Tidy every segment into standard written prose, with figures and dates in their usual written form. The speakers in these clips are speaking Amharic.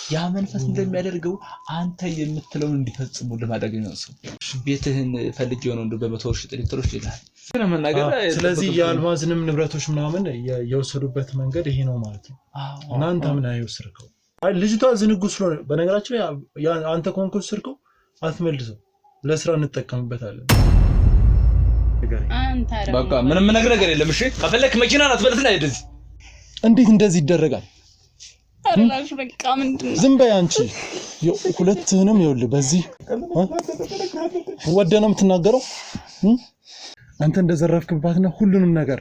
ያ መንፈስ እንደሚያደርገው አንተ የምትለውን እንዲፈጽሙ ለማድረግ ነው እሱ ቤትህን ፈልጌው ነው እንደው በመቶ ሺህ ሊትሮች ይላል ስለዚህ የአልማዝንም ንብረቶች ምናምን የወሰዱበት መንገድ ይሄ ነው ማለት ነው እናንተ ምን አይወስርከው ልጅቷ ዝንጉ ስለሆነ በነገራችን አንተ ኮንኩል ስርከው አትመልሰው ለስራ እንጠቀምበታለን በቃ ምንም ነገር የለም እሺ ከፈለክ መኪናን አትበልትና አይደዚህ እንዴት እንደዚህ ይደረጋል አላሽ በቃ ምንድነው ዝም በይ አንቺ ሁለቱንም ይወል በዚህ ወደነው የምትናገረው አንተ እንደዘረፍክባትና ሁሉንም ነገር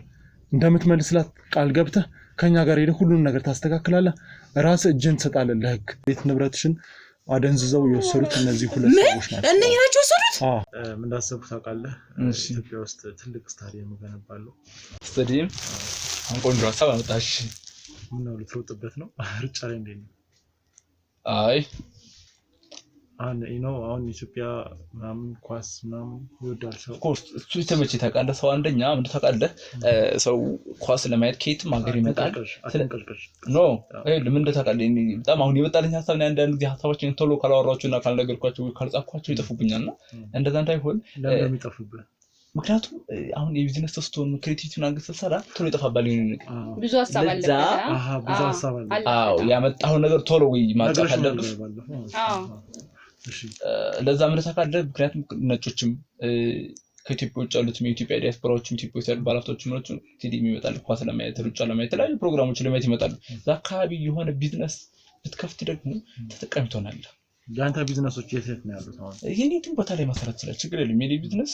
እንደምትመልስላት ቃል ገብተህ ከኛ ጋር ሄደ ሁሉንም ነገር ታስተካክላለህ ራስ እጅን ትሰጣለህ ለህግ ቤት ንብረትሽን አደንዝዘው የወሰዱት እነዚህ ሁለት ሰዎች ናቸው እነኛ ናቸው ወሰዱት ምን እንዳሰብኩ ታውቃለህ ኢትዮጵያ ውስጥ ትልቅ ስታዲየም ገነባለሁ ስታዲየም አንቆንጆ ሀሳብ አመጣሽ ምን ነው ልትሮጥበት ነው ርጫ ላይ እንዴት ነው አይ አሁን ኢትዮጵያ ምናምን ኳስ ምናምን ይወዳል ሰው ኮርስ እሱ የተመቸ ታውቃለህ ሰው አንደኛ ምን ታውቃለህ ሰው ኳስ ለማየት ከየትም ሀገር ይመጣል ኖ ለምን እንደታውቃለህ በጣም አሁን የመጣልኝ ሀሳብ ነው አንዳንድ ጊዜ ሀሳቦችን ቶሎ ካላወራቸውና ካልነገርኳቸው ካልጻፍኳቸው ይጠፉብኛልና እንደዛ እንዳይሆን ለምን የሚጠፉብህ ምክንያቱም አሁን የቢዝነስ ተስቶን ክሬቲቪቲውን አንገሰሰራ ቶሎ ይጠፋባል ብዙ ሀሳብ አለ ብዙ ሀሳብ አለ አዎ ያመጣው ነገር ቶሎ ወይ ማጣፍ አለበት ለዛ ምን ታውቃለህ ምክንያቱም ነጮችም ከኢትዮጵያ ውጭ ያሉት የኢትዮጵያ ዲያስፖራዎችም ኢትዮጵያ ውስጥ ያሉ ባለሀብቶችም ነው ቲዲ የሚመጣል ኳስ ለማየት ሩጫ ለማየት የተለያዩ ፕሮግራሞች ለማየት ይመጣሉ ዛካቢ የሆነ ቢዝነስ ብትከፍት ደግሞ ተጠቃሚ ትሆናለህ ያንተ ቢዝነሶች የት ነው ያሉት አሁን የኔትን ቦታ ላይ ማሰራት ይችላል ችግር የለም የኔ ቢዝነስ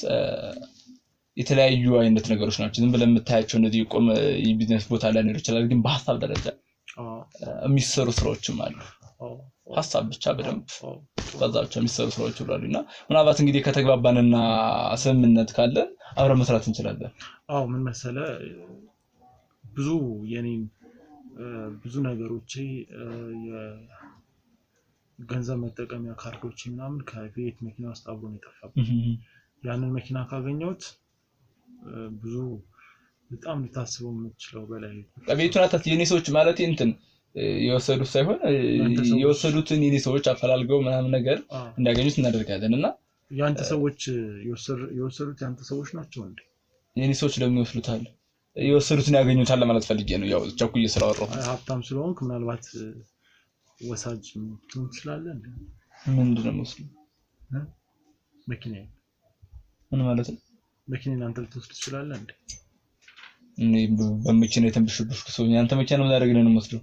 የተለያዩ አይነት ነገሮች ናቸው ዝም ብለን የምታያቸው እንደዚህ ቆም የቢዝነስ ቦታ ላይ ነው ይችላል ግን በሐሳብ ደረጃ የሚሰሩ ስራዎችም አሉ ሐሳብ ብቻ በደንብ በዛቸው የሚሰሩ ስራዎች ይላሉና ምናልባት እንግዲህ ከተግባባንና ስምምነት ካለ አብረን መስራት እንችላለን ምን መሰለ ብዙ የኔን ብዙ ነገሮች የገንዘብ መጠቀሚያ ካርዶች ምናምን ከቤት መኪና ውስጥ አብሮ ነው የጠፋብኝ ያንን መኪና ካገኘሁት ብዙ በጣም ልታስበው የምትችለው በላይ ቤቱን አታት የኔ ሰዎች ማለት እንትን የወሰዱት ሳይሆን የወሰዱትን የኔ ሰዎች አፈላልገው ምናምን ነገር እንዲያገኙት እናደርጋለንና ያንተ ሰዎች የወሰዱት ያንተ ሰዎች ናቸው እንዴ የኔ ሰዎች ደግሞ ይወስዱታል የወሰዱትን ያገኙታል ለማለት ፈልጌ ነው ያው ቸኩዬ ስላወራሁ ሀብታም ስለሆንክ ምናልባት ወሳጅ ትሆን ትችላለህ እንዴ ምንድነው መስሉ መኪና ምን ማለት ነው መኪናን አንተ ልትወስድ ትችላለህ እንዴ እኔ በመኪና የተንበሽበሽኩ ሰው ያንተ መኪና ነው ያደረግልን ነው መስሉ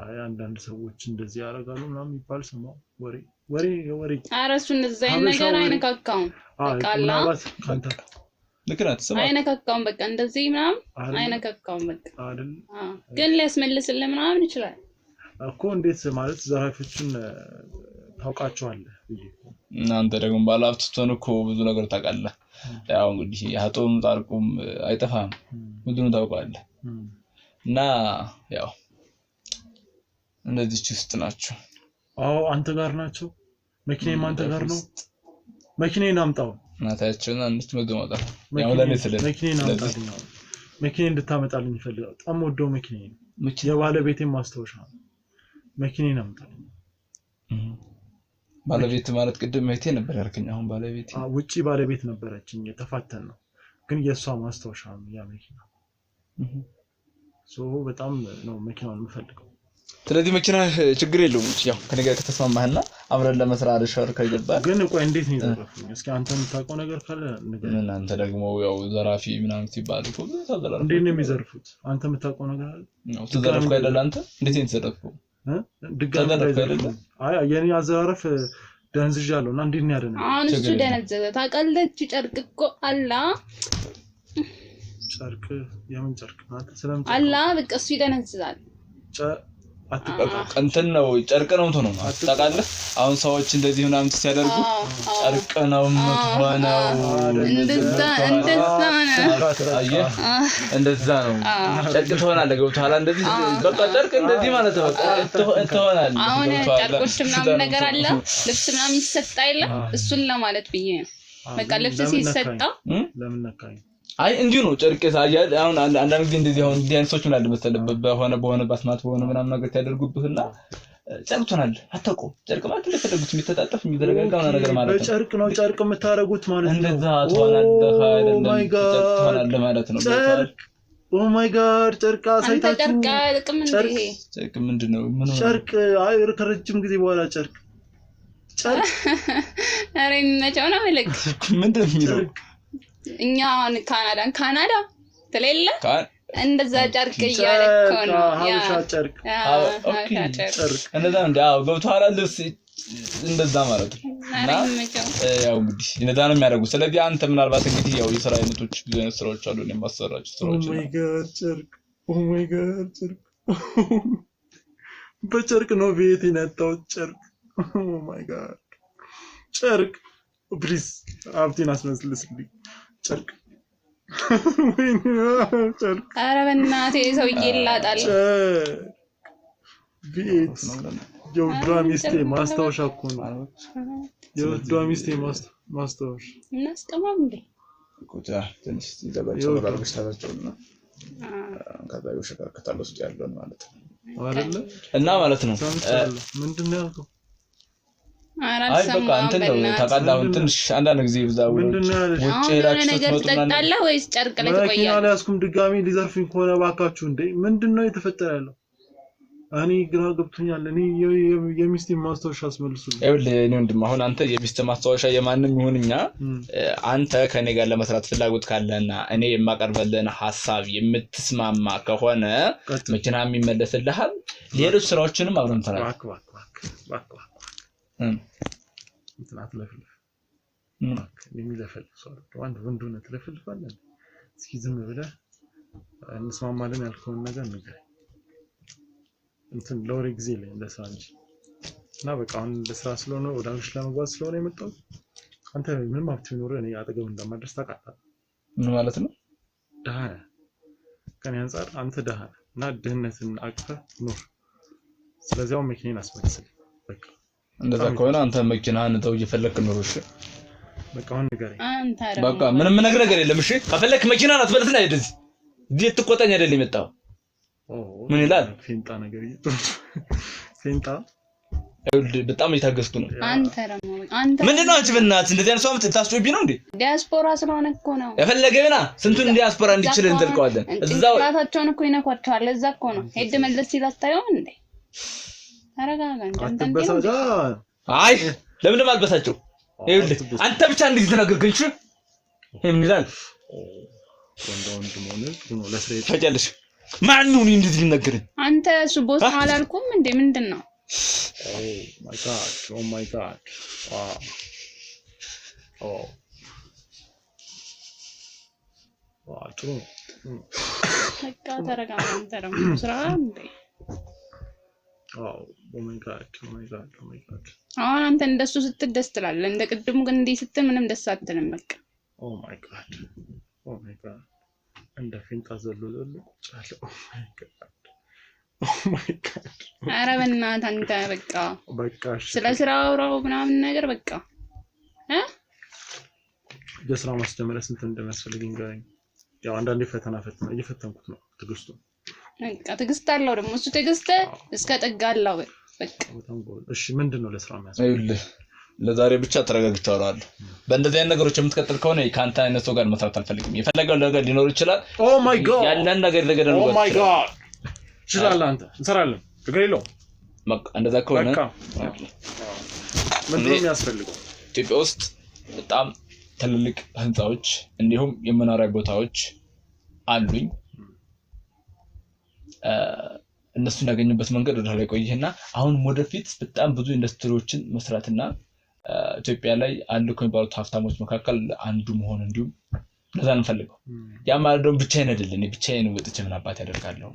አይ አንዳንድ ሰዎች እንደዚህ ያደርጋሉ ምናምን ይባል ሰማው ወሬ አረሱ እንደዛ ነገር አይነካካው በቃላ ካንተ ለከራት ሰማ አይነካካው በቃ እንደዚህ ምናምን አይነካካው በቃ አይደል ግን ሊያስመልስልህ ምናምን ይችላል እኮ እንዴት ማለት ዘራፊዎችን ታውቃቸዋለህ እናንተ ደግሞ ባላፍት ስትሆን እኮ ብዙ ነገር ታውቃለህ ያው እንግዲህ ያጦም ጣርቁም አይጠፋም ምንድነው ታውቃለህ እና ያው እነዚህ ውስጥ ናቸው አንተ ጋር ናቸው መኪናዬም አንተ ጋር ነው መኪናዬን አምጣው እናታችሁና አንቺ መገማጣ ያው ለኔ ስለ መኪናዬን አምጣልኝ መኪናዬን እንድታመጣልኝ ፈልጋለሁ በጣም ወደው መኪናዬን የባለቤቴን ማስታወሻ መኪናዬን አምጣልኝ ባለቤት ማለት ቅድም መይቴ ነበር ያርከኝ አሁን ባለቤት ውጪ ባለቤት ነበረችኝ የተፋተን ነው ግን የሷ ማስታወሻ ነው ያ መኪና በጣም ነው መኪናውን የምፈልገው ስለዚህ መኪና ችግር የለውም ያው ከነገ ከተስማማህና አብረን ለመስራት አርሻር ከገባ ግን ቆይ እንዴት ነው ይዘረፉኝ እስኪ አንተ የምታውቀው ነገር ካለ ነገር ምን አንተ ደግሞ ያው ዘራፊ ምናምን ሲባል እኮ ተዘራፊ እንዴት ነው የሚዘርፉት አንተ የምታውቀው ነገር አለ ነው ተዘራፊ አይደል አንተ እንዴት ነው የተዘረፈው ድጋሚ አይደለም አይ የኔ አዘራረፍ ደንዝዣለሁና እንዴት ነው ያደረገው አሁን እሱ ደነዘዘ ታውቃለች ጨርቅ እኮ አላ ጨርቅ የምን ጨርቅ ማለት ሰላም አላ በቃ እሱ ይደነዝዛል እንትን ነው ጨርቅ ነው እንትን ነው ታውቃለህ አሁን ሰዎች እንደዚህ ምናምን ሲያደርጉ ጨርቅ ነው የምትሆነው እንደዛ ነው ጨርቅ ትሆናለህ ገብቶሃል እንደዚህ በቃ ጨርቅ እንደዚህ ማለት ነው በቃ ትሆናለህ አሁን ጨርቆች ምናምን ነገር አለ ልብስ ምናምን ይሰጣ የለ እሱን ለማለት ብዬ ነው በቃ ልብስ ሲሰጣ ለምን ነካኝ አይ እንዲሁ ነው ጨርቅ ሳያል አሁን አንዳንድ ጊዜ እንደዚህ አሁን ዲያንሶች ምን አለ መሰለህ በሆነ ባስማት በሆነ ምናምን ነገር ያደርጉብህና ጨርቅ ትሆናለህ አታውቀውም ጨርቅ ማለት እንደፈለጉት የሚተጣጠፍ የሚደረጋጋ ነገር ማለት ነው በጨርቅ ነው ጨርቅ የምታረጉት ማለት ነው እንደዛ ትሆናለህ አይደለም ጨርቅ ትሆናለህ ማለት ነው ኦ ማይ ጋድ ጨርቅ አሳይታችሁ ጨርቅ ምንድነው ምን ጨርቅ አይ ከረጅም ጊዜ በኋላ ጨርቅ አሬ ነጫው ነው ማለት ምንድነው የሚለው እኛ ካናዳ ተለለ እንደዛ ጨርቅ ያለከው ነው ሀበሻ ጨርቅ ኦኬ ጨርቅ እንደዛ እንዳው ገብቷል ልብስ እንደዛ ማለት ነው ያው እንግዲህ እንደዛ ነው የሚያደርጉት ስለዚህ አንተ ምናልባት እንግዲህ ያው የሥራ አይነቶች ብዙ አይነት ስራዎች አሉ ነው ማሰራጭ ስራዎች ኦ ማይ ጋድ ጨርቅ ኦ ማይ ጋድ ጨርቅ በጨርቅ ነው ቤት የነጣው ጨርቅ ኦ ማይ ጋድ ጨርቅ ፕሊዝ አብቲን አስመስልስልኝ ጨርቅ ኧረ በእናትህ ሰውዬ ይላጣል ቤት የውዷ ሚስቴ ማስታወሻ እኮ ነው የውዷ ሚስቴ ማስታወሻ እናስቀማም እንዴ ቁጣ ትንሽ ይዘባቸው ባልኩሽ ታላቸውና ከዛው ሸካከታለ ውስጥ ያለው ማለት ነው አይደለ እና ማለት ነው ምንድነው ያልከው አይ በቃ አንተ ነው ተቃላውን ትንሽ አንዳንድ ጊዜ ብዛው ውጭ ሄዳችሁ ነገር ተጣጣላ ወይስ ጨርቅ ላይ ተቆያለህ መኪና ላይ አስኩም ድጋሚ ሊዘርፍኝ ከሆነ ባካችሁ እንዴ ምንድነው የተፈጠረ ያለው እኔ ግራ ገብቶኛል እኔ የሚስቴ ማስታወሻ አስመልሱልኝ ይኸውልህ እኔ ወንድም አሁን አንተ የሚስቴ ማስታወሻ የማንንም ይሁንኛ አንተ ከኔ ጋር ለመስራት ፍላጎት ካለና እኔ የማቀርበልህን ሐሳብ የምትስማማ ከሆነ መኪና የሚመለስልሃል ሌሎች ስራዎችንም አብረን እንሰራለን ባክ እንትናት ለፍልፍ የሚለፈልፍ ሰው ወንድ ሆነ ትለፍልፋለህ እስኪ ዝም ብለህ እንስማማለን ያልከውን ነገር ንገረኝ እንትን ለወሬ ጊዜ ላይ ለስራ እንጂ እና በቃ አሁን ለስራ ስለሆነ ወደ አገርሽ ለመጓዝ ስለሆነ የመጣው አንተ ምንም ሀብት ቢኖር እኔ አጠገብ እንደማደርስ ታውቃለህ ምን ማለት ነው ደሃ ከኔ አንፃር አንተ ደሃ እና ድህነትን አቅፈህ ኑር ስለዚህ አሁን መኪናን አስመልስልኝ በቃ እንደዛ ከሆነ አንተ መኪናህን ተው እየፈለክ ነው እሺ በቃ አሁን ንገረኝ በቃ ምንም ነገር የለም እሺ ከፈለክ መኪናህን አትበልጥና ሄደዚ ዲት ትቆጣኝ አይደል የመጣው ምን ይላል ፌንጣ ነገር ፌንጣ በጣም እየታገስኩ ነው አንተ ምንድነው አንቺ በእናትህ እንደዚህ አይነት ሰው ታስጮብኝ ነው እንዴ ዲያስፖራ ስለሆነ እኮ ነው የፈለገና ስንቱን ዲያስፖራ እንዲችል እንጠልቀዋለን እዛው ራሳቸውን እኮ ይነኳቸዋል እዛ እኮ ነው ሄድ መለስ ይላታየው እንዴ ተረጋጋ አትበሳጫ አይ ለምን ማልበሳጨው ይኸውልህ አንተ ብቻ እንዴት ተናገርከኝ እሺ ምን ይላል ወንድ ሆነ ለስሬት ፈጨልሽ ማን ነው እንዴት ይነገረኝ አንተ እሱ ቦስ አላልኩም እንዴ ምንድነው ኦ ማይ ጋድ ጥሩ በቃ ተረጋጋ አንተ ደግሞ ስራ እንዴ ኦ ማይ ጋድ አሁን አንተ እንደሱ ስትደስ ትላለህ እንደ ቅድሙ ግን እንዴ ስትል ምንም ደስ አትልም በቃ ኦ ማይ ጋድ እንደ ፊንጣ ዘሎ ጫለ ኦ ማይ ጋድ ኧረ በእናትህ አንተ በቃ ስለ ስራው አውራው ምናምን ነገር በቃ የስራ ማስጀመሪያ ስንት እንደሚያስፈልገኝ ጋር ያው አንዳንዴ ፈተና እየፈተንኩት ነው ትግስቱ በቃ ትግስት አለው ደግሞ እሱ ትግስት እስከ ጠጋላው በቃ እሺ ምንድነው ለስራ የሚያስፈልገው ለዛሬ ብቻ ተረጋግቻለሁ በእንደዚህ አይነት ነገሮች የምትቀጥል ከሆነ ካንተ አይነት ሰው ጋር መስራት አልፈልግም የፈለገው ነገር ሊኖር ይችላል ኦ ማይ ጋድ ያለን ነገር ለገደሉ ኦ ማይ ጋድ ይችላል አንተ እንሰራለን ችግር የለውም በቃ እንደዛ ከሆነ ምንድነው የሚያስፈልገው ኢትዮጵያ ውስጥ በጣም ትልልቅ ህንጻዎች እንዲሁም የመኖሪያ ቦታዎች አሉኝ እነሱን ያገኙበት መንገድ ወደ ላይ ቆይህና አሁን ወደፊት በጣም ብዙ ኢንዱስትሪዎችን መስራትና ኢትዮጵያ ላይ አሉ ከሚባሉት ሀብታሞች መካከል አንዱ መሆን እንዲሁም ለዛ ነው ፈልገው ያ ማለት ደግሞ ብቻዬን አይደለም ብቻዬን ወጥቼ ምን አባት ያደርጋለሁ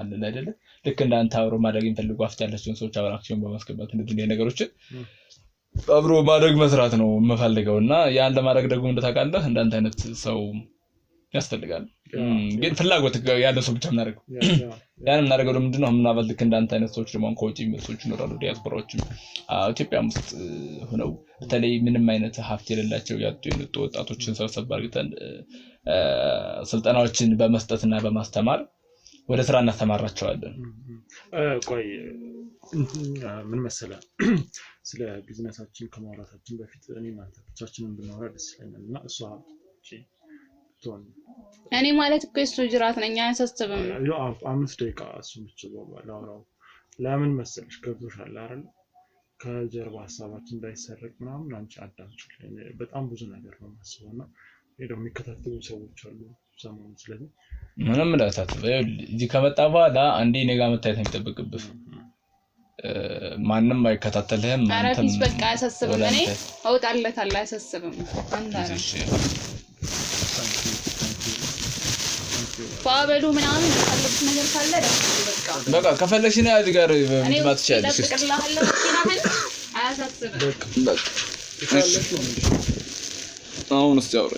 አለ አይደለ ልክ እንዳንተ አብሮ ማድረግ የሚፈልጉ አፍት ያላቸውን ሰዎች አብራክሲዮን በማስገባት እንደዚህ ነገሮችን አብሮ ማድረግ መስራት ነው የምፈልገውና ያን ለማድረግ ደግሞ እንደታውቃለህ እንዳንተ አይነት ሰው ያስፈልጋል ግን ፍላጎት ያለው ሰው ብቻ ምናደርገው ያን ምናደርገው ምንድነው ምናባል ልክ እንዳንተ አይነት ሰዎች ደግሞ ከውጪ የሚመጡት ይኖራሉ ዲያስፖራዎችም ኢትዮጵያ ውስጥ ሆነው በተለይ ምንም አይነት ሀብት የሌላቸው ያጡ የነጡ ወጣቶችን ሰብሰብ አድርገን ስልጠናዎችን በመስጠትና በማስተማር ወደ ስራ እናስተማራቸዋለን። ቆይ ምን መሰለህ ስለ ቢዝነሳችን ከማውራታችን በፊት እኔ እናንተ ብቻችንን ብናወራ ደስ ይለኛል እና እሷ እኔ ማለት እኮ እሱ ጅራት ነኝ አያሳስብም። ያው 5 ደቂቃ እሱ ብቻ ባላወራው ለምን መሰለሽ ገብቶሻል አይደል? ከጀርባ ሀሳባችን እንዳይሰረቅ ምናምን አንቺ አዳምጪልኝ። በጣም ብዙ ነገር ነው የማስበውና ሄደው የሚከታተሉ ሰዎች አሉ ሰሞኑን። ስለዚህ ምንም እንዳታስብ እዚህ ከመጣ በኋላ አንዴ እኔ ጋር መታየት የሚጠበቅብህ ማንም አይከታተልህም። አንተም በቃ አያሳስብም። እኔ አውጣለታለሁ አያሳስብም። አንተ ባበሉ ምናምን ካለበት ነገር ካለ በቃ ከፈለግሽ ነው እዚህ ጋር ምትማት ይችላልሽ። አሁን እስቲ አውራ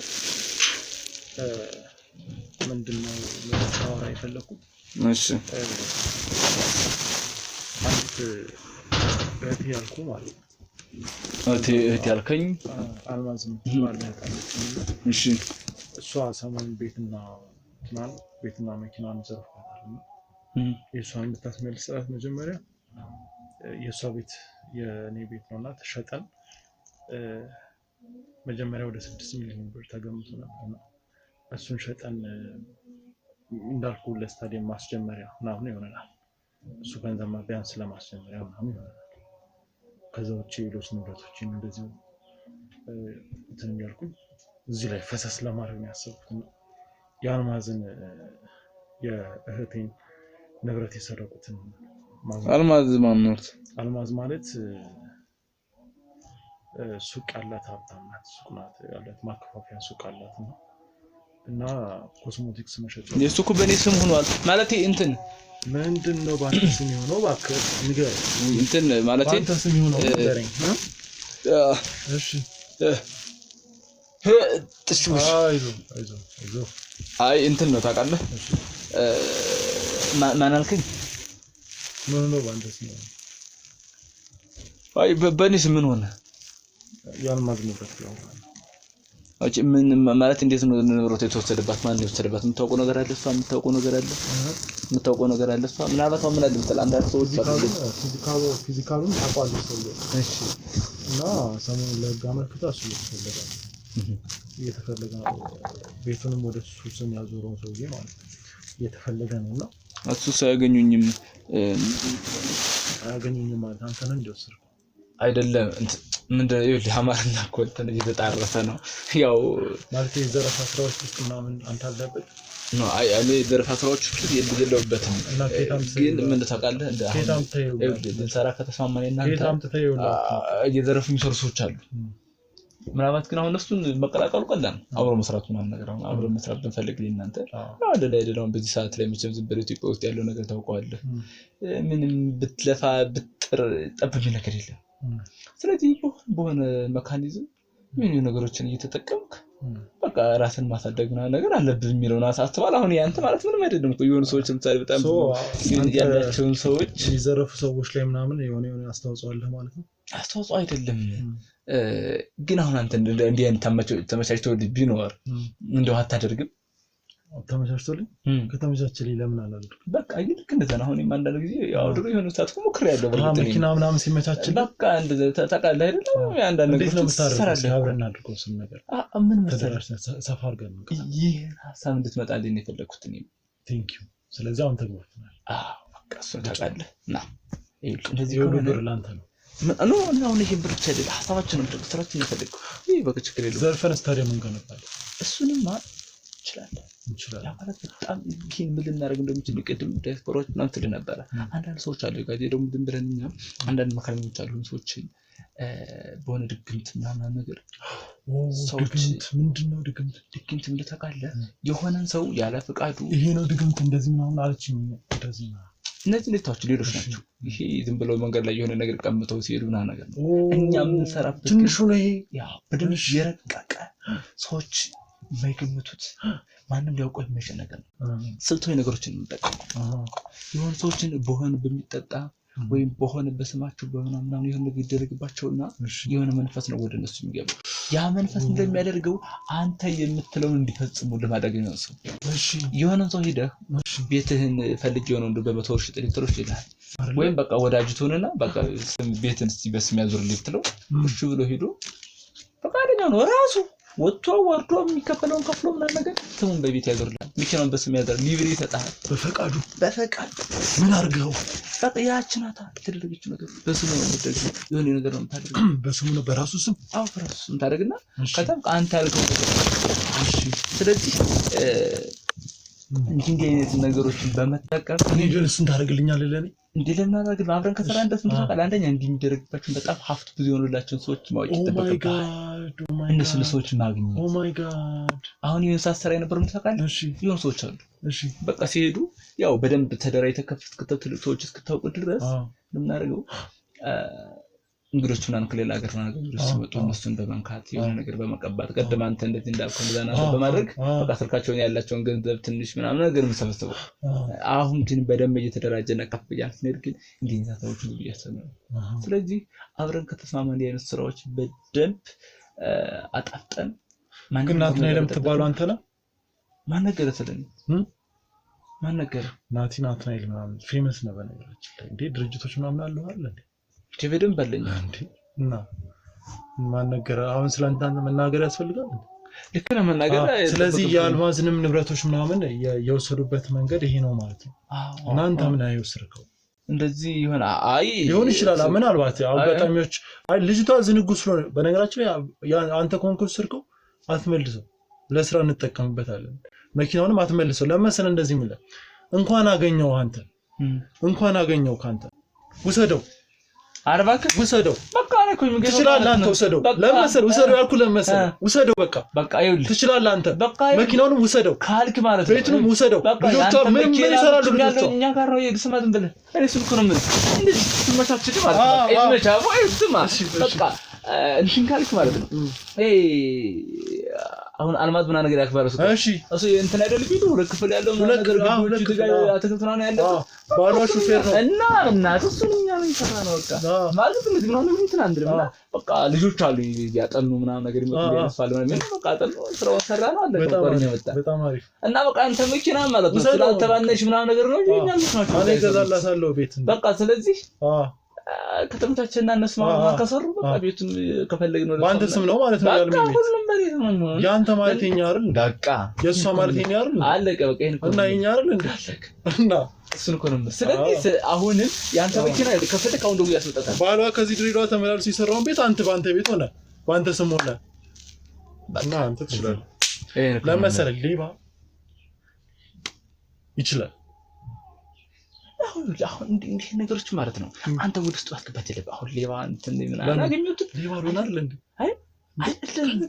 ምንድነው ለማውራ የፈለኩት? እሺ አንተ እህቴ ያልኩ ማለት ነው። እህቴ ያልከኝ አልማዝም ማለት ነው። እሺ እሷ ሰሞኑን ቤትና መኪናን ዘርፈዋል። የእሷን እንድታስመልስላት መጀመሪያ የእሷ ቤት የእኔ ቤት ነውና ተሸጠን መጀመሪያ ወደ 6 ሚሊዮን ብር ተገምቶ ነበር። እሱን ሸጠን እንዳልኩ ለስታዲየም ማስጀመሪያ ምናምን ይሆናል። እሱ ገንዘብ ቢያንስ ለማስጀመሪያ ምናምን ይሆናል። ከዛ ውጪ ሌሎች ንብረቶችን እንደዚህ እንትን ያልኩኝ እዚህ ላይ ፈሰስ ለማድረግ ነው ያሰብኩት። የአልማዝን የእህቴን ንብረት የሰረቁትን አልማዝ ማንነት አልማዝ ማለት ሱቅ ያላት ሀብታም ናት። ሱቅ ናት ያላት ማከፋፈያ ሱቅ አላት እና ኮስሞቲክስ መሸጫ የሱ እኮ በእኔ ስም ሆኗል ማለት እንትን ምንድነው ባንተ ስም የሆነው? እባክህ ንገረኝ። እንትን ማለት ባንተ ስም የሆነው ንገረኝ። እሺ አይዞህ አይ እንትን ነው ታውቃለህ። ማን አልከኝ? ምን ነው ባንተ ስም የሆነው? አይ በእኔ ስም ምን ሆነ? የአልማዝ ንብረት ነው። አጭ ምን ማለት እንዴት ነው ንብረቱ የተወሰደባት? ማን ነው የተወሰደባት? የምታውቀው ነገር አለ? እሷ የምታውቀው ነገር አለ? እሷ ምናልባት ምን አለ ብትል አንዳንድ ሰዎች ፊዚካሉን ታውቃለህ ሰውዬው። እሺ እና ሰሞኑን ለህግ አመልክታ እሱ እየተፈለገ ነው። ቤቱንም ወደ እሱ ስም ያዞረው ሰውዬ ማለት ነው እየተፈለገ ነውና እሱ ሳያገኙኝም ማለት አንተ ነህ እንደወሰድከው አይደለም። ምንድነው ይኸውልህ አማርኛ እኮ እንትን እየተጣረሰ ነው። ያው ማለት የዘረፋ ስራዎች ውስጥ ምናምን አንተ አለበት ነው። አይ እኔ የዘረፋ ስራዎች ውስጥ የለሁበትም። ግን ምን ታውቃለህ እንደ እንሰራ ከተስማማን እና እየዘረፉ የሚሰሩ ሰዎች አሉ። ምናልባት ግን አሁን እሱን መቀላቀሉ ቀላል ነው። አብሮ መስራቱ ምናምን ነገር አሁን አብሮ መስራት ብንፈልግ እናንተ አይደለም በዚህ ሰዓት ላይ መቼም ዝም ብለህ ኢትዮጵያ ውስጥ ያለው ነገር ታውቀዋለህ። ምንም ብትለፋ ብትጥር ጠብቅ ነገር የለም። ስለዚህ በሆነ ሜካኒዝም ምን ነገሮችን እየተጠቀምክ በቃ ራስን ማሳደግ ነገር አለብህ የሚለውን አሳስባል። አሁን ያንተ ማለት ምንም አይደለም እኮ የሆኑ ሰዎች ለምሳሌ በጣም ያላቸውን ሰዎች የሚዘረፉ ሰዎች ላይ ምናምን የሆነ አስተዋጽኦ አለ ማለት ነው። አስተዋጽኦ አይደለም ግን አሁን አንተ እንደ አይነት ተመቻችቶልህ ቢኖር እንደው አታደርግም? ተመቻችቶልኝ ከተመቻቸልኝ ለምን አላደርግም? በቃ ልክ እንደዛ ነው። አሁን አንዳንድ ጊዜ ያው ድሮ የሆነ ሰዓት እኮ ሞክሬያለሁ። መኪና ምናምን ሲመቻችል በቃ እንደዛ ታውቃለህ አይደል? አንዳንድ ነገር ትሰራለህ። አብረን እናድርገው እሱን ነገር ምን መሰለህ ሰፋ አድርገን ነው ይህ ሀሳብ እንድትመጣልኝ ነው የፈለኩት እኔ። ቴንክ ዩ። ስለዚህ አሁን ተግባብተናል። በቃ እሱን ታውቃለህ ና እንደዚህ ብር ላንተ ነው ኖ አሁን ይሄን ብር ብቻ አይደለም ሀሳባችንን ነው ስራችን የፈለኩት። ይሄ በቃ ችግር የለውም። ዘርፈን ስታዲየም እንገነባለን። እሱንም እንችላለን። ያ ማለት በጣም ይሄን ምን ልናደርግ እንደምንችል ቅድም ዳይስፖራዎች ምናምን ትል ነበረ። አንዳንድ ሰዎች አሉ ጋር ደግሞ ዝም ብለን እኛ አንዳንድ መካሪዎች አሉ ሰዎች በሆነ ድግምት ምናምን ነገር ሰዎች ምንድነው ድግምት ምን ታውቃለህ? የሆነን ሰው ያለ ፍቃዱ ይሄ ነው ድግምት እንደዚህ ምናምን አለችኝ እንደዚህ ነው እነዚህ ልታዎች ሌሎች ናቸው። ይሄ ዝም ብለው መንገድ ላይ የሆነ ነገር ቀምተው ሲሄዱና ነገር ነው። እኛ ምን ሰራበት ትንሹ ነው ይሄ ያ በደንብ የረቀቀ ሰዎች የማይገምቱት ማንም ሊያውቀው የማይችል ነገር ነው። ስልታዊ ነገሮችን እንጠቀማለን። የሆነ ሰዎችን በሆነ በሚጠጣ ወይም በሆነ በስማቸው በምናምን የሆነ ነገር ይደረግባቸውና የሆነ መንፈስ ነው ወደ እነሱ የሚገባው። ያ መንፈስ እንደሚያደርገው አንተ የምትለውን እንዲፈጽሙ ለማድረግ ነው ሰው እሺ የሆነ ሰው ሄደህ ቤትህን ፈልጌው ነው በ100 ሺህ ጥሪጥሮች ይላል ወይም በቃ ወዳጅቱንና በቃ ቤትን እስቲ በስም ያዙርልኝ ብትለው እሺ ብሎ ሄዶ ፈቃደኛ ነው ራሱ ወጥቶ ወርዶ የሚከፈለውን ከፍሎ ምናምን ነገር ስሙን በቤት ያዞርላል መኪናውን በስም ያዞር ሊብሪ ይሰጣል በፈቃዱ ምን አርገው በቃ ያችናታ ትልልቅችሁ ነገር በስሙ ነው የምትደርግ የሆነ ነገር ነው የምታደርገው በስሙ ነው በራሱ ስም በራሱ ስም ታደርግና ከዛም አንተ ያልከው እሺ ስለዚህ እንዲህ አይነት ነገሮችን በመጠቀም እኔ ግን እሱን ታደርግልኛለህ ለኔ እንዴ ለምናደርግ አብረን ከሰራ እንደስም ተቃል አንደኛ እንዲሚደረግባችሁ በጣም ሀፍት ብዙ የሆኑላችሁን ሰዎች ማወቅ ይተበቀባል እነሱ ሰዎች ማግኘት ኦ ማይ ጋድ አሁን ይሄን ሳስተራ የነበረው ተቃል እሺ ይሁን ሰዎች አሉ እሺ በቃ ሲሄዱ ያው በደንብ ተደራጅተው ከፍተው ትልቅ ሰዎች እስክታውቁ ድረስ ለምናደርገው እንግዶቹን አንከሌላ ሀገር ነው ነገር ሲመጡ እነሱን በመንካት የሆነ ነገር በመቀባት ቀደም አንተ እንደዚህ እንዳልከው እንደዛና በማድረግ በቃ ስልካቸውን ያላቸውን ገንዘብ ትንሽ ምናምን ነገር መሰብሰቡ አሁን ግን በደንብ እየተደራጀና ከፍ ያልነር ግን እንዴት ታውቁ ነው ያሰናል ስለዚህ አብረን ከተስማማን የአይነት ስራዎች በደንብ አጣፍጠን ማንነት ነው ለምትባለው አንተ ነው ማን ነገር ስለኝ ማን ነገር ናቲናት ነው ምናምን ፌመስ ነው በነገራችን ላይ እንዴ ድርጅቶች ምናምን አለው አይደል ቴቬድም በለኝ እንዴ እና ማን ነገር አሁን ስለአንተ መናገር ያስፈልጋል ልክ ነው መናገር ስለዚህ የአልማዝንም ንብረቶች ምናምን የወሰዱበት መንገድ ይሄ ነው ማለት ነው እናንተ ምን አይወስርከው እንደዚህ ይሆን አይ ይሆን ይችላል ምናልባት አጋጣሚዎች አይ ልጅቷ ዝንጉ ስለሆነ በነገራችን ላይ አንተ ኮንኩርስ ስርከው አትመልሰው ለስራ እንጠቀምበታለን መኪናውንም አትመልሰው ለመሰለ እንደዚህ ምለ እንኳን አገኘው አንተ እንኳን አገኘው ካንተ ውሰደው አርባክ ውሰደው በቃ አለኩኝ ምግብ ትችላለህ አንተ ውሰደው ለመሰለ ውሰደው ያልኩ ለመሰለ ውሰደው በቃ ይኸውልህ ትችላለህ አንተ መኪናውንም ውሰደው ካልክ ማለት ነው ቤቱንም ውሰደው ልጆቿ ምን ይሰራሉ ልጆቿ እኛ ጋር ነው የግስማት እንበል እኔ ስልኩ ነው ምን እንደዚህ ትመቻችሁ ማለት ነው እመቻው አይስማ በቃ እንትን ካልክ ማለት ነው አሁን አልማዝ ምና ነገር ያክባረሱ እሺ እሱ እንትን አይደል ቢሉ ሁለት ክፍል ያለው ነገር ሁለት ጋር አትክልትና ነው ያለው ባሏ ሹፌር ነው እና እሱኛ ነው ይሰራ ነው በቃ ማለት ነው እንትን አንድም በቃ ልጆች አሉ ያጠኑ ምና ነገር ይመስላል ማለት በቃ አጠኑ ስራው ሰራ ነው አለ ቆርኛ መጣ በጣም አሪፍ እና በቃ አንተ መኪና ማለት ነው ስላልተባነሽ ምና ነገር ነው ይኛ ነው አለ ገዛላታለሁ ቤት በቃ ስለዚህ ከተመቻቸና እነስማማ ከሰሩ በቃ ቤቱን ከፈለግን ነው ባንተ ስም ነው ማለት ነው ያልሚ ቤት ሁሉም በሬት ነው ያንተ ማለት የኛ አይደል በቃ የሷ ማለት የኛ አይደል አለቀ በቃ ይሄን እና የኛ አይደል እና እሱን እኮ ነው ስለዚህ አሁንም ያንተ መኪና ከፈለክ አሁን ደው ያስመጣታል ባሏ ከዚህ ድሬዳዋ ተመላልሶ ይሰራውን ቤት አንተ ባንተ ቤት ሆነ ባንተ ስም ሆነ እና አንተ ትችላለህ ለመሰለ ሌባ ይችላል አሁን እንዲህ ነገሮች ማለት ነው አንተ ወደ ውስጥ አስገባት ይለብ አሁን ሌባ እንትን ምናምን አገኘሁት ሌባ ሆናል እንዴ አይ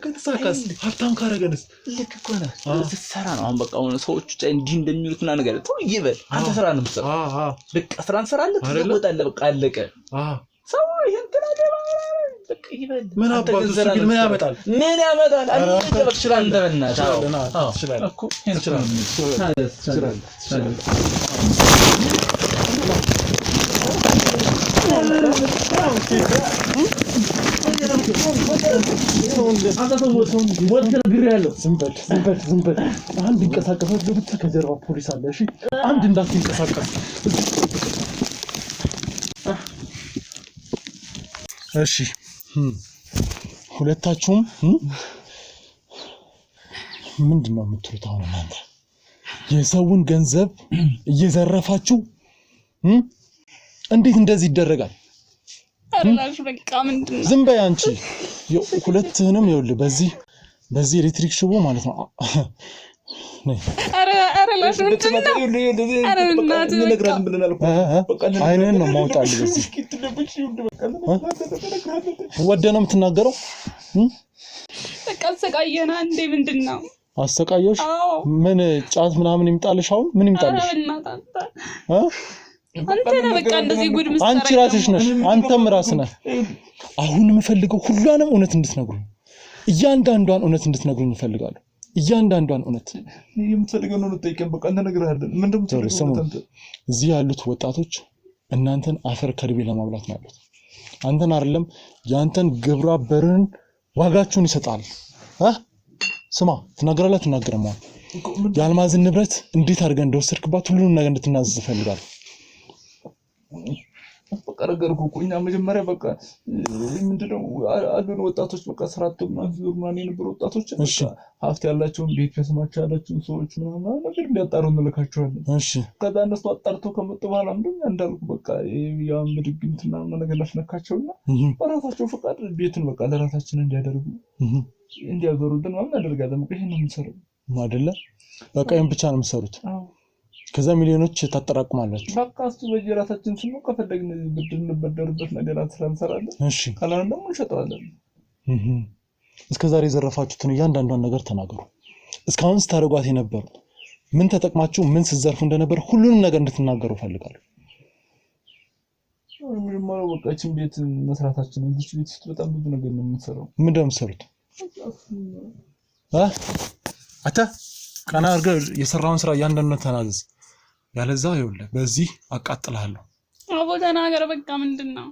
ከተሳካስ ሀብታም ካረገንስ ልክ እኮ ነው ተሰራ ነው አሁን በቃ ሰዎች እንዲህ እንደሚሉት እና ነገር ተው ይበል አንተ ስራ ነው የምትሰራው በቃ ስራ እንሰራለን ትወጣለህ በቃ አለቀ ሰው ይሄን ተናገረ በቃ ይበል ምን አባቱ ሲል ምን ያመጣል አንተ በትችላል እንደበናታ ትችላል እኮ ትችላል ዝም በል አንድ እንቀሳቀሳት ለብቻ ከጀርባ ፖሊስ አለ እሺ አንድ እንዳትንቀሳቀስ እሺ ሁለታችሁም ምንድነው የምትሉት አሁን እናንተ የሰውን ገንዘብ እየዘረፋችሁ እንዴት እንደዚህ ይደረጋል አራሽ በቃ ምንድነው ዝም በይ አንቺ ሁለትህንም ይኸውልህ በዚህ ኤሌክትሪክ ሽቦ ማለት ነው አረ ላሽ ምንድነው አረ እናት ነግራን ብለናል በቃ አይነን ነው ማውጣል በዚህ ወደነው የምትናገረው በቃ ሰቃየና እንዴ ምንድነው አሰቃየሽ ምን ጫት ምናምን ይምጣልሽ አሁን ምን ይምጣልሽ አንተ ነህ በቃ እንደዚህ ጉድ መስራት አንቺ ራስሽ ነሽ አንተም ራስህ ነህ አሁን የምፈልገው ሁሉንም እውነት እንድትነግሩኝ እያንዳንዷን እውነት እንድትነግሩኝ እፈልጋለሁ እያንዳንዷን እውነት የምትፈልገው ነው ልጠይቀን በቃ እንደነግርሃለን ምን እንደምትፈልገው እዚህ ያሉት ወጣቶች እናንተን አፈር ከርቤ ለማብላት ነው ያሉት አንተን አይደለም ያንተን ግብረ አበርህን ዋጋችሁን ይሰጣል። ስማ ትናገራለህ ትናገረማ የአልማዝን ንብረት እንዴት አድርገህ እንደወሰድክባት ሁሉንም ነገር እንድትናዘዝ እፈልጋለሁ። በቃ ነገርኩህ እኮ እኛ መጀመሪያ በቃ ምንድነው አሉን ወጣቶች በቃ ስራቶ ምናምን የነበሩ ወጣቶች ሀብት ያላቸውን ቤት ከስማቸው ያላቸውን ሰዎች ምናምን ነገር እንዲያጣሩ እንልካቸዋለን። ከዛ እነሱ አጣርተው ከመጡ በኋላ እንደኛ እንዳልኩ በቃ ያው ምድግምትና ነገር ላስነካቸውና በራሳቸው ፈቃድ ቤትን በቃ ለራሳችን እንዲያደርጉ እንዲያዞሩልን ምናምን እናደርጋለን። በቃ ይሄን ነው የምንሰራው አይደለ? በቃ ይሄን ብቻ ነው የምትሰሩት። ከዛ ሚሊዮኖች ታጠራቅማላችሁ። በቃ እሱ በየራሳችን ስሙ ከፈለግን ብድር እንበደርበት ነገር እንሰራለን። ካላን ደግሞ እንሸጠዋለን። እስከዛሬ የዘረፋችሁትን እያንዳንዷን ነገር ተናገሩ። እስካሁን ስታደርጓት የነበሩ ምን ተጠቅማችሁ ምን ስትዘርፉ እንደነበር ሁሉንም ነገር እንድትናገሩ ፈልጋለሁ። ምንድነው በቃ እቺን ቤት መስራታችን እዚህ ቤት ውስጥ በጣም ብዙ ነገር ነው የምንሰራው። ምንድነው የምትሰሩት? አታ ቀና አድርገህ የሰራውን ስራ እያንዳንዱን ተናዘዝ። ያለዛ ይኸውልህ በዚህ አቃጥልሃለሁ። አቦ ተናገር በቃ። ምንድነው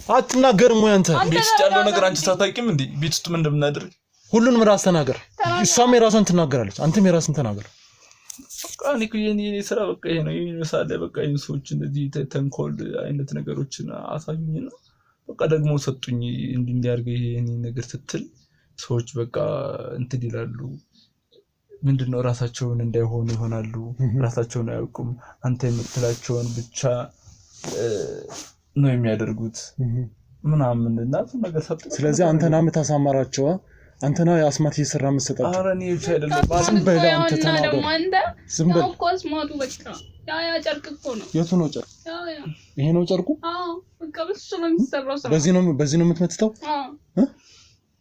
አትናገርም ወይ አንተ? ቤት ውስጥ ያለው ነገር አንቺ ሳታውቂም እንዴ? ቤት ውስጥ ምን እንደምናደርግ ሁሉንም ራስ ተናገር። እሷም የራሷን ትናገራለች፣ አንተም የራስን ተናገር። በቃ እኔ የኔ ስራ በቃ ይሄ ነው። ይሄን ሳለ በቃ ሰዎች እንደዚህ ተንኮል አይነት ነገሮችን አሳዩኝና በቃ ደግሞ ሰጡኝ እንዲያርገ ይሄን ነገር ስትል ሰዎች በቃ እንትን ይላሉ። ምንድነው ራሳቸውን እንዳይሆኑ ይሆናሉ። ራሳቸውን አያውቁም። አንተ የምትላቸውን ብቻ ነው የሚያደርጉት ምናምን እና ነገር ሰጥ። ስለዚህ አንተና የምታሳማራቸው አንተና የአስማት እየሰራ መስጠት። ኧረ እኔ ብቻ አይደለም ዝም በል አንተ ተናገር። ዝም በል እኮ አስማቱ በቃ ያ ጨርቅ እኮ ነው። የቱ ነው ጨርቅ? ይሄ ነው ጨርቁ? አዎ በቃ በሱ ነው የሚሰራው። በዚህ ነው የምትመትተው?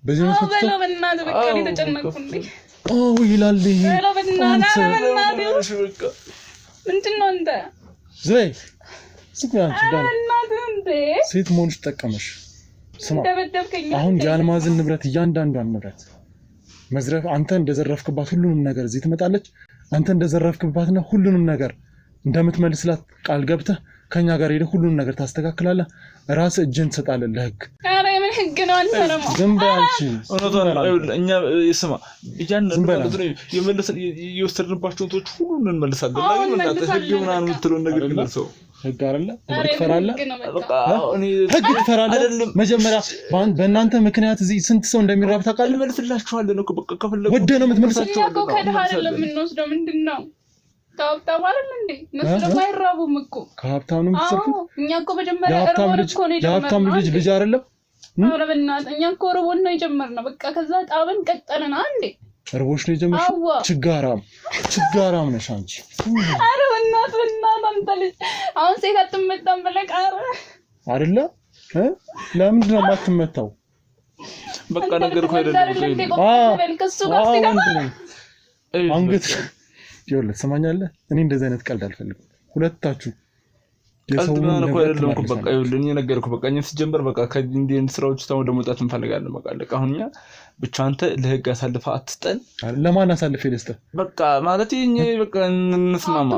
በዚህ ነው የምትመትተው? አዎ በእናትህ በቃ እኔ ተጨነቅኩኝ። ይላል ይሄ ምንድነው እንደ ዝይ ሴት መሆንሽ ጠቀመሽ። ስማ አሁን የአልማዝን ንብረት እያንዳንዷን ንብረት መዝረፍ አንተ እንደዘረፍክባት ሁሉንም ነገር እዚህ ትመጣለች። አንተ እንደዘረፍክባትና ሁሉንም ነገር እንደምትመልስላት ቃል ገብተህ ከኛ ጋር ሄደህ ሁሉንም ነገር ታስተካክላለህ። ራስህ እጅን ትሰጣለህ ለህግ። ኧረ የምን ህግ ነው አንተ ደግሞ? ዝም በል አንቺ። እኛ ስማ እያንዳንዱ የወሰድንባቸውን ሰዎች ሁሉን እንመልሳለን። ለምን እናንተ ህግ ምናምን የምትለውን ነገር ግን ሰው ህግ አይደለ? ህግ ትፈራለህ? ህግ ትፈራለህ? መጀመሪያ በእናንተ ምክንያት እዚህ ስንት ሰው እንደሚራብ ታውቃለህ? እንመልስላችኋለን እኮ በቃ ከፈለጉ ወደ ነው የምትመልሳቸው። እኮ ከድሃ አይደለም የምንወስደው። ምንድነው ከሀብታም አይደል እንዴ? እነሱ ደግሞ አይራቡም እኮ። ከሀብታም ነው የምትሰርፉት? እኛ እኮ መጀመሪያ የሀብታም ልጅ አይደለም። ኧረ በእናትህ እኛ እኮ ርቦን ነው የጀመርነው። በቃ ከዛ ጣብን ቀጠልን። አንዴ ርቦሽ ነው የጀመርሽው? ችጋራም ነሽ አንቺ። ኧረ በእናትህ አንተ ልጅ አሁን ሴት አትመጣም ብለህ ቃረ አይደለ? ለምንድን ነው የማትመታው? በቃ ነገር እኮ አይደለም። አንገት ይኸውልህ ትሰማኛለህ? እኔ እንደዚህ አይነት ቀልድ አልፈልግም። ሁለታችሁ የሰውን ነገር አይደለም እኮ በቃ ይኸውልህ እኔ ነገርኩህ። በቃ እኛ ሲጀምር በቃ ከዚህ እንደ ስራዎች ታው ደግሞ መውጣት እንፈልጋለን። በቃ ለቃ አሁን እኛ ብቻ አንተ ለህግ አሳልፈህ አትስጠን። ለማን አሳልፈህ ልስጥህ? በቃ ማለት እኛ በቃ እንስማማ።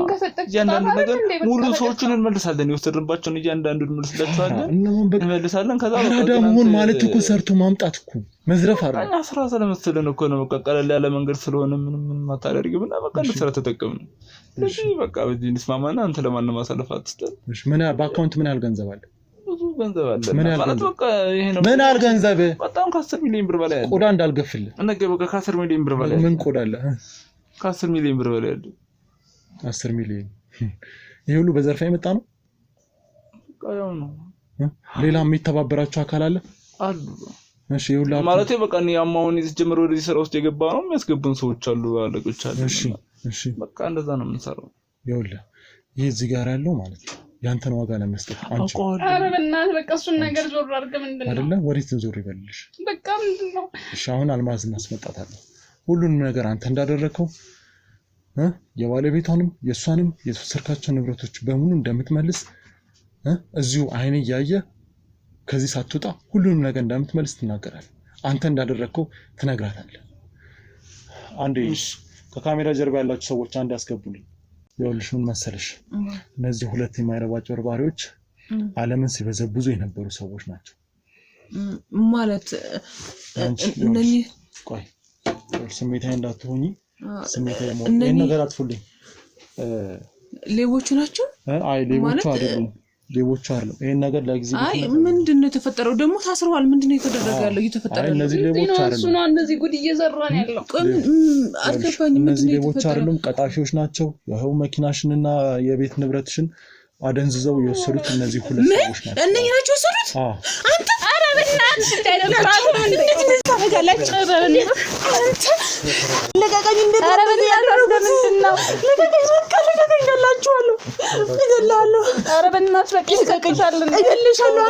እያንዳንዱ ነገር ሙሉ ሰዎችን እንመልሳለን። የወሰድንባቸውን እያንዳንዱን እንመልስላቸዋለን፣ እንመልሳለን። ከዛ በቃ ደግሞ ማለት እኮ ሰርቶ ማምጣት እኮ መዝረፍ አይደለም። እኛ ስራ ስለመሰለን እኮ ነው። በቃ ቀለል ያለ መንገድ ስለሆነ ምንም አታደርግምና በቃ እንስራ ተጠቀምን። ስለዚህ በቃ በዚህ እንስማማና አንተ ለማንም አሳልፈህ አትስጠን። እሺ ምን በአካውንት ምን ያህል ገንዘብ አለ? ብዙ ገንዘብ አለ ማለት በቃ ይሄ ነው። ምን ያህል ገንዘብ? በጣም ከ10 ሚሊዮን ብር በላይ አለ። ቆዳ እንዳልገፍልህ እነገ በቃ ከ10 ሚሊዮን ብር በላይ። ምን ቆዳ አለ? ከ10 ሚሊዮን ብር በላይ አለ። 10 ሚሊዮን ይሄ ሁሉ በዘርፋ የመጣ ነው። በቃ ያው ነው። ሌላ የሚተባበራቸው አካል አለ አሉ። እሺ ይሁላ ማለት በቃ እኔ አማውን የተጀመረ ወደዚህ ስራ ውስጥ የገባ ነው የሚያስገቡን ሰዎች አሉ፣ አለቆች አሉ። እሺ በቃ እንደዛ ነው የምንሰራው። ይሁላ ይሄ እዚህ ጋር ያለው ማለት ነው ያንተን ዋጋ ለመስጠት አንቺ። ኧረ በእናትህ በቃ እሱን ነገር ዞር አድርገህ ምንድነው አይደለ? ወዴት ዞር ይበልልሽ? በቃ ምንድነው? እሺ አሁን አልማዝ እናስመጣታለን። ሁሉንም ነገር አንተ እንዳደረከው የባለቤቷንም የሷንም የተወሰድካቸው ንብረቶች በሙሉ እንደምትመልስ እዚሁ አይኔ እያየ ከዚህ ሳትወጣ ሁሉንም ነገር እንደምትመልስ ትናገራለህ። አንተ እንዳደረከው ትነግራታለህ። አንዴ ከካሜራ ጀርባ ያላችሁ ሰዎች አንድ ያስገቡልኝ። ይኸውልሽ ምን መሰለሽ፣ እነዚህ ሁለት የማይረባ ጭበርባሪዎች ዓለምን ሲበዘብዙ የነበሩ ሰዎች ናቸው። ማለት እነኚህ ቆይ ስሜታዊ እንዳትሆኚ ስሜታዊ ነገር አትፉልኝ ሌቦቹ ናቸው አይ ሌቦቹ አይደሉም ይሄን ነገር ለጊዜው አይ ምንድነው የተፈጠረው ደግሞ ታስረዋል ምንድነው የተደረገ ያለው እየተፈጠረ ያለው እነዚህ ሌቦች አይደሉም እሱ ነው እንደዚህ ጉድ እየዘራን ያለው አልገባኝም እነዚህ ሌቦች አይደሉም ቀጣፊዎች ናቸው ያው መኪናሽንና የቤት ንብረትሽን አደንዝዘው የወሰዱት እነዚህ ሁለት ሰዎች ናቸው እነኚህ ናቸው የወሰዱት አንተ ኧረ በእናትህ እንዳይደፍራችሁ እንዴት ታደርጋላችሁ ለቀቀኝ ኧረ በእናትህ ምንድነው ለቀቀኝ ገላችኋለሁ እገላለሁ ኧረ በእናትህ በቃ ይሰቀሻለን እገልሻለሁ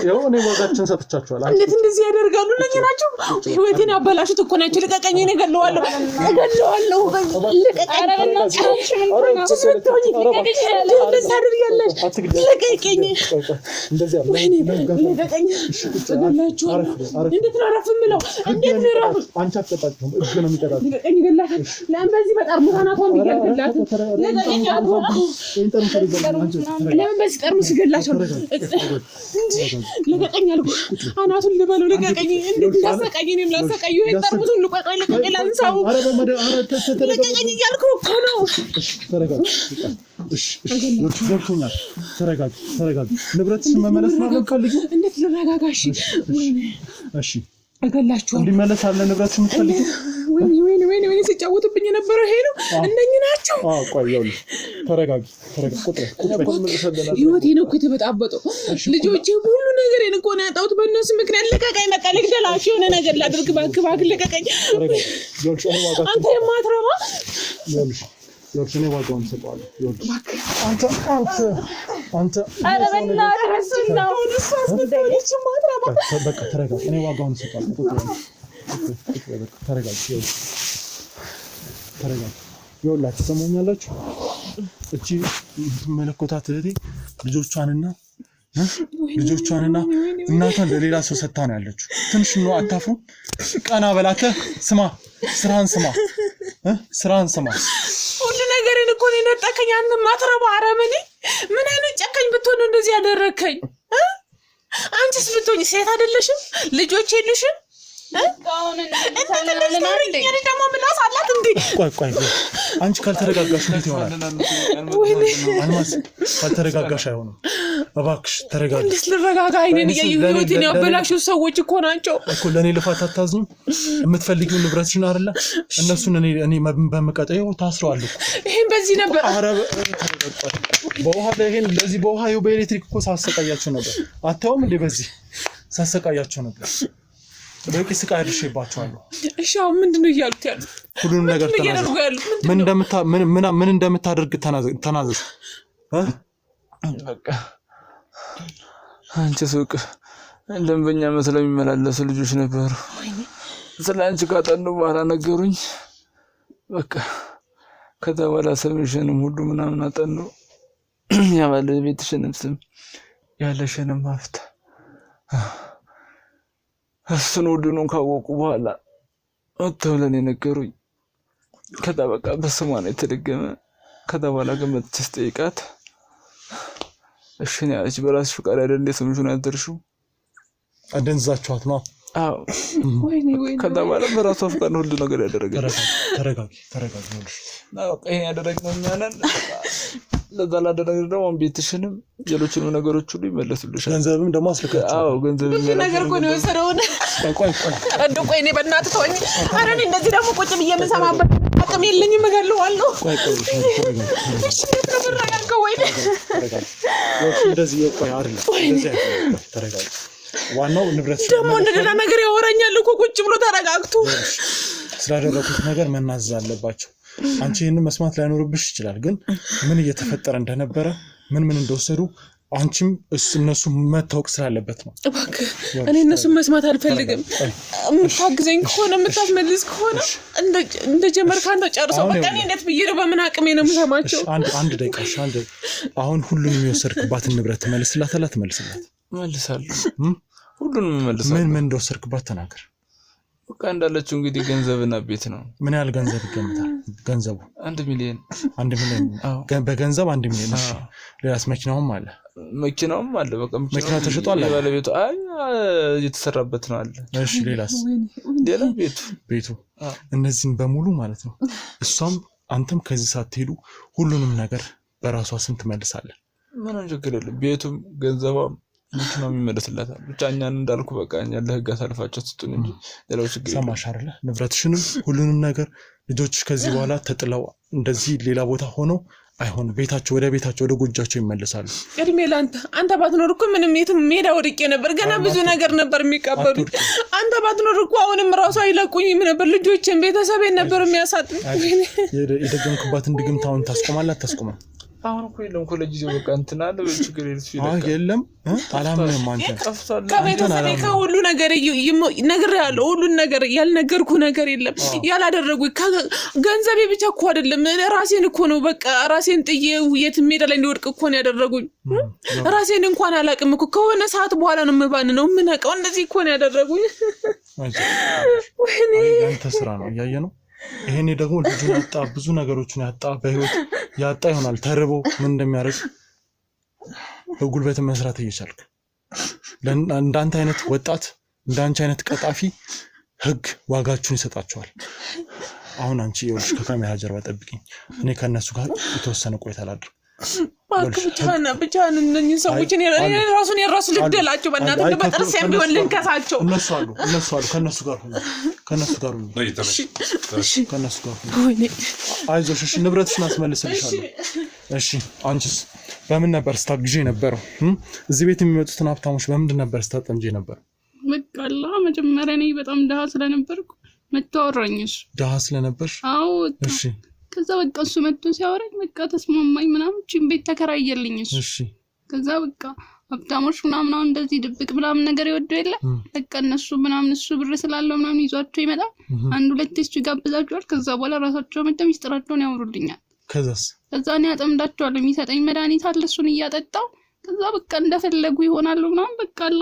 ያው እኔ ዋጋችን ሰጥቻችኋል እንዴት እንደዚህ ያደርጋሉ እነኚህ ናቸው ህይወቴን ያበላሹት እኮ ናቸው ለቀቀኝ እኔ እገለዋለሁ ለቀቀኝ ኧረ በእናትህ ለቀቀኝ እንደዚህ ወይኔ ለቀቀኝ እገላችኋለሁ እንዴት ነው አረፍ የምለው እንዴት ነው አረፍ አንቺ አትቀጣጭም እጅ ነው የሚቀጣጭ ለቀቀኝ ገላሽ ለምን በዚህ በጠርሙስ አናቷን ቢገልላት ለቀቀኝ ለምን በዚህ ጠርሙስ ገላቸው ለቀቀኝ አልኩ አናቱን ልበለው ለቀቀኝ እንዴት ላሰቃኝ እኔም ላሰቃዩ ይሄን ጠርሙሱን ልቆይ ለቀቀኝ ላንሳው ለቀቀኝ እያልኩ እኮ ነው ተረጋጊ እሺ ገብቶኛል ተረጋጊ ንብረትሽን መመለስ ነው የምትፈልጊው እንዴት ልረጋጋሽ እሺ እገላችኋለሁ እንዲመለስ አለ ንብረትሽ የምትፈልጊው ወይኔ ሲጫወቱብኝ የነበረው ይሄ ነው እነኚህ ናቸው ቆይ ይኸውልሽ ተረጋጊ ቁጥር ህይወቴ ነው እኮ የተበጣበጠው ልጆቼ ሁሉ ነገሬን እኮ ነው ያጣሁት በእነሱ ምክንያት ለቀቀኝ በቃ ልግደላችሁ የሆነ ነገር ላድርግ እባክህ ለቀቀኝ አንተ የማትረባ ይኸውልሽ እኔ ዋጋውን እሰጠዋለሁ ይኸውልሽ አንተ ኧረ በእናትህ እሱን ነው በቃ ተረጋጊ እኔ ዋጋውን እሰጠዋለሁ ተረጋጊ ይኸውላችሁ ሰሞኛላችሁ እቺ መለኮታት እህቴ ልጆቿንና እናቷን ለሌላ ሰው ሰጥታ ነው ያለችው ትንሽ ነው አታፉ ቀና በላተ ስራን ስማ ሁሉ ነገርን እኮ ነው ነጣከኝ አንተ ማትረባ አረመኔ ምን አይነት ጨካኝ ብትሆን እንደዚህ ያደረከኝ አንቺስ ብትሆኚ ሴት አይደለሽም ልጆች የሉሽም ደግሞ ምላስ አላት እንዴ ቆይ አንቺ ካልተረጋጋሽ እንዴት ይሆናል አልማዝ ካልተረጋጋሽ አይሆንም እባክሽ ተረጋጋ እንዴት ልረጋጋ አይኔን ህይወቴን ያበላሹ ሰዎች እኮ ናቸው እኮ ለኔ ልፋት አታዝኙም የምትፈልጊው ንብረትሽን አይደለ እነሱን እኔ በመቀጠው ታስረዋል እኮ ይሄን በዚህ ነበር አረብ በውሃ ለይሄን ለዚህ በውሃ በኤሌክትሪክ እኮ ሳሰቃያቸው ነበር አታውም እንዴ በዚህ ሳሰቃያቸው ነበር በቂ ስቃይ አድርሼባቸዋለሁ እሺ አሁን ምንድነው እያሉት ያሉት ሁሉንም ነገር ምን እንደምታደርግ ተናዘዝ በቃ አንቺ ሱቅ ደንበኛ መስለው የሚመላለሱ ልጆች ነበሩ ስለ አንቺ ካጠኑ በኋላ ነገሩኝ በቃ ከተባለ ሰምሽንም ሁሉ ምናምን አጠኑ ያባለ ቤትሽንም ስም ያለሽንም ሀብት እሱን ሁሉንም ካወቁ በኋላ ወጥተው ለኔ ነገሩኝ ከተበቃ በስሟ ነው የተደገመ ከተባለ ገመት ስጠይቃት እሺ ነው ያለች በራስሽ ፍቃድ አይደል ስምሽን ያደርሽው አደንዛችኋት ነው አዎ ወይኔ ከተባለ በራሷ ፍቃድ ሁሉ ነገር ያደረገች ተረጋጊ ይሄ ያደረግነው እኛ ነን ለዛ ላደረግነው ደግሞ ቤትሽንም ሌሎችንም ነገሮች ሁሉ ይመለሱልሻል ገንዘብም ደግሞ አስልካችሁ አዎ ገንዘብም ነገር እኮ ነው የወሰደው ቆይ እኔ በእናትህ ተወኝ ኧረ እኔ እንደዚህ ደግሞ ቁጭ ብዬ የምሰማበት አቅም የለኝም እገለዋለሁ እሺ ተረጋጋ ወይ እንደዚህ ቆይ አይደል እንደዚህ ተረጋጋ ዋናው ንብረት ደግሞ እንደገና ነገር ያወራኛል እኮ ቁጭ ብሎ ተረጋግቶ ስላደረኩት ነገር መናዘዝ አለባቸው አንቺ ይሄንን መስማት ላይኖርብሽ ይችላል ግን ምን እየተፈጠረ እንደነበረ ምን እንደወሰዱ አንቺም እነሱ መታወቅ ስላለበት ነው እባክህ እኔ እነሱ መስማት አልፈልግም የምታግዘኝ ከሆነ የምታስመልስ ከሆነ እንደጀመርክ አንተ ጨርሰው በቃ እኔ እንዴት ብዬ ነው በምን አቅሜ ነው የምሰማቸው አንድ ደቂቃ አሁን ሁሉንም የሚወሰድክባትን ንብረት መልስላት መልሳለሁ ሁሉንም መልሳለሁ ምን እንደወሰድክባት ተናገር በቃ እንዳለችው እንግዲህ ገንዘብና ቤት ነው። ምን ያህል ገንዘብ ይገምታል? ገንዘቡ 1 ሚሊዮን። 1 ሚሊዮን በገንዘብ 1 ሚሊዮን። እሺ ሌላስ? መኪናውም አለ። በቃ መኪናው ተሽጧል። ባለቤቱ እየተሰራበት ነው አለ። እሺ ሌላስ? ሌላ ቤቱ እነዚህን በሙሉ ማለት ነው። እሷም አንተም ከዚህ ሳትሄዱ ሁሉንም ነገር በራሷ ስም ትመልሳለህ። ምንም ችግር የለም። ቤቱም ገንዘቧም መኪናው ይመለስላታል። ብቻ እኛን እንዳልኩ በቃ እኛ ለህግ አሳልፋቸው ስጡን እንጂ ሌላው ችግር የለም። ሰማሽ አይደለ? ንብረትሽንም ሁሉንም ነገር ልጆችሽ ከዚህ በኋላ ተጥለው እንደዚህ ሌላ ቦታ ሆነው አይሆንም። ቤታቸው ወደ ቤታቸው ወደ ጎጃቸው ይመለሳሉ። እድሜ ላንተ። አንተ ባትኖር እኮ ምንም የትም ሜዳ ወድቄ ነበር። ገና ብዙ ነገር ነበር የሚቀበሉ። አንተ ባትኖር እኮ አሁንም ራሱ አይለቁኝም ነበር። ልጆችን ቤተሰቤን ነበር የሚያሳጡኝ። የደገምክባትን ድግምት አሁን ታስቆማለህ አታስቆማም? አሁን እኮ የለም እኮ ለጊዜው በቃ እንትን አለ ችግር የለም። አላምንም። አንተ ከቤተሰቤ ከሁሉ ነገር ነግሬሃለሁ። ሁሉን ነገር ያልነገርኩ ነገር የለም። ያላደረጉኝ ገንዘቤ ብቻ እኮ አይደለም ራሴን እኮ ነው። በቃ ራሴን ጥዬ የት ሜዳ ላይ እንዲወድቅ እኮ ነው ያደረጉኝ። ራሴን እንኳን አላውቅም እኮ ከሆነ ሰዓት በኋላ ነው የምባንነው የምነቃው። እንደዚህ እኮ ነው ያደረጉኝ። ወይኔ አንተ ስራ ነው እያየ ነው። ይሄኔ ደግሞ ልጁን ያጣ ብዙ ነገሮችን ያጣ በህይወት ያጣ ይሆናል። ተርቦ ምን እንደሚያደርግ በጉልበት መስራት እየቻልክ እንዳንተ አይነት ወጣት እንዳንቺ አይነት ቀጣፊ ህግ ዋጋችሁን ይሰጣቸዋል። አሁን አንቺ ይኸውልሽ ከካሜራ ጀርባ ጠብቂኝ። እኔ ከነሱ ጋር የተወሰነ ቆይታ ላድርግ። ብቻህን እነኝህን ሰዎችን ራሱን የራሱ ልግደላቸው። በእናትህ በጥርሴም ቢሆን ልንከሳቸው። እነሱ አሉ ከነሱ ጋር ሁኑ። አይዞሽ እሺ፣ ንብረትሽን አስመልስልሻለሁ። እሺ አንቺስ በምን ነበር ስታግዢ የነበረው? እዚህ ቤት የሚመጡትን ሀብታሞች በምንድን ነበር ስታጠምጂ የነበረው? በቃላ መጀመሪያ እኔ በጣም ድሃ ስለነበርኩ መታወራኝሽ። ድሃ ስለነበርሽ? አዎ። እሺ ከዛ በቃ እሱ መጥቶ ሲያወራኝ በቃ ተስማማኝ ምናምን ቺን ቤት ተከራየልኝ እሱ። እሺ ከዛ በቃ ሀብታሞች ምናምን እንደዚህ ድብቅ ምናምን ነገር ይወደው የለ በቃ እነሱ ምናምን እሱ ብር ስላለው ምናምን ይዟቸው ይመጣል። አንድ ሁለት እሱ ይጋብዛቸዋል። ከዛ በኋላ ራሳቸው መጥተው ሚስጥራቸውን ያወሩልኛል። ከዛ እኔ አጠምዳቸዋለሁ። የሚሰጠኝ መድኃኒት አለ እሱን እያጠጣው ከዛ በቃ እንደፈለጉ ይሆናሉ ምናምን በቃ አላ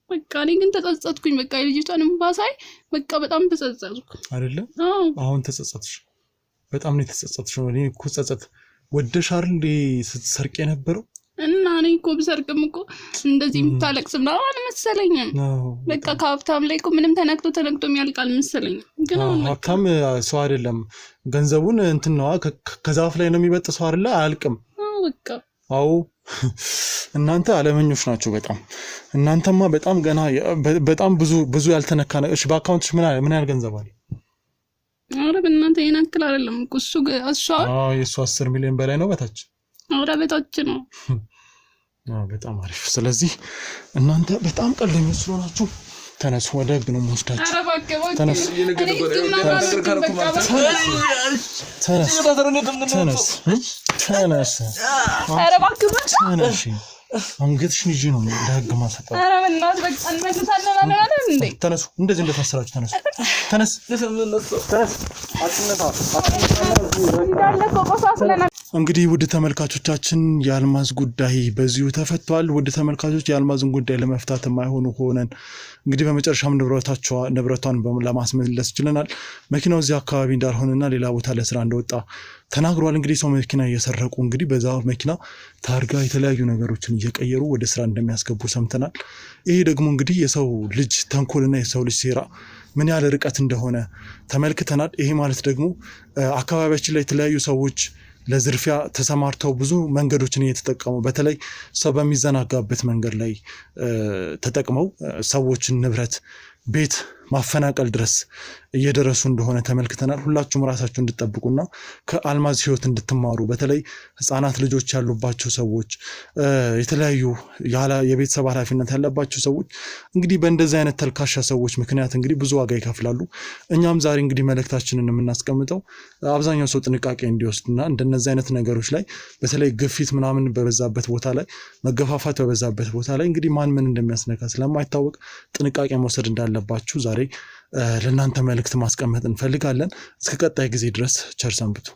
በቃ እኔ ግን ተጸጸትኩኝ። በቃ የልጅቷን እንባ ሳይ በቃ በጣም ተጸጸትኩ አይደለ? አሁን ተጸጸትሽ? በጣም ነው የተጸጸትሽ። እኔ እኮ ጸጸት ወደሽ አይደል ስትሰርቅ የነበረው? እና እኔ እኮ ብሰርቅም እኮ እንደዚህ የምታለቅስ ምናምን አልመሰለኝም። በቃ ከሀብታም ላይ እኮ ምንም ተነክቶ የሚያልቅ አልመሰለኝም። ግን ሀብታም ሰው አይደለም ገንዘቡን እንትን ነዋ ከዛፍ ላይ ነው የሚበጥሰው አይደለ? አያልቅም። በቃ አዎ እናንተ አለመኞች ናቸው በጣም። እናንተማ በጣም ገና በጣም ብዙ ያልተነካ ነው። እሺ በአካውንትሽ ምን ያህል ገንዘብ አለ? አረ በእናንተ ይናክል አይደለም እኮ እሱ የእሱ 10 ሚሊዮን በላይ ነው በታች? አረ በታች ነው። በጣም አሪፍ። ስለዚህ እናንተ በጣም ቀልደኞች ስለሆናችሁ ተነሱ፣ ወደ ህግ ነው የምወስዳችሁ። ተነስ አንገትሽን ይዤ ነው ለህግ ማሰጣት። ኧረ በእናትህ በቃ እንመልሳለን አለን እንዴ? ተነሱ፣ እንደዚህ እንደታሰራችሁ ተነስ። እንግዲህ ውድ ተመልካቾቻችን የአልማዝ ጉዳይ በዚሁ ተፈቷል። ውድ ተመልካቾች የአልማዝን ጉዳይ ለመፍታት የማይሆኑ ሆነን እንግዲህ በመጨረሻም ንብረቷን ለማስመለስ ችለናል። መኪናው እዚህ አካባቢ እንዳልሆነና ሌላ ቦታ ለስራ እንደወጣ ተናግሯል። እንግዲህ ሰው መኪና እየሰረቁ እንግዲህ በዛ መኪና ታርጋ የተለያዩ ነገሮችን እየቀየሩ ወደ ስራ እንደሚያስገቡ ሰምተናል። ይሄ ደግሞ እንግዲህ የሰው ልጅ ተንኮልና የሰው ልጅ ሴራ ምን ያህል ርቀት እንደሆነ ተመልክተናል። ይሄ ማለት ደግሞ አካባቢያችን ላይ የተለያዩ ሰዎች ለዝርፊያ ተሰማርተው ብዙ መንገዶችን እየተጠቀሙ በተለይ ሰው በሚዘናጋበት መንገድ ላይ ተጠቅመው ሰዎችን ንብረት ቤት ማፈናቀል ድረስ እየደረሱ እንደሆነ ተመልክተናል። ሁላችሁም ራሳችሁ እንድትጠብቁና ከአልማዝ ህይወት እንድትማሩ በተለይ ህፃናት ልጆች ያሉባቸው ሰዎች የተለያዩ የቤተሰብ ኃላፊነት ያለባቸው ሰዎች እንግዲህ በእንደዚህ አይነት ተልካሻ ሰዎች ምክንያት እንግዲህ ብዙ ዋጋ ይከፍላሉ። እኛም ዛሬ እንግዲህ መልእክታችንን የምናስቀምጠው አብዛኛው ሰው ጥንቃቄ እንዲወስድና እንደነዚህ አይነት ነገሮች ላይ በተለይ ግፊት ምናምን በበዛበት ቦታ ላይ መገፋፋት በበዛበት ቦታ ላይ እንግዲህ ማን ምን እንደሚያስነካ ስለማይታወቅ ጥንቃቄ መውሰድ እንዳለባችሁ ዛሬ ለእናንተ መልእክት ማስቀመጥ እንፈልጋለን። እስከ ቀጣይ ጊዜ ድረስ ቸር ሰንብቱ።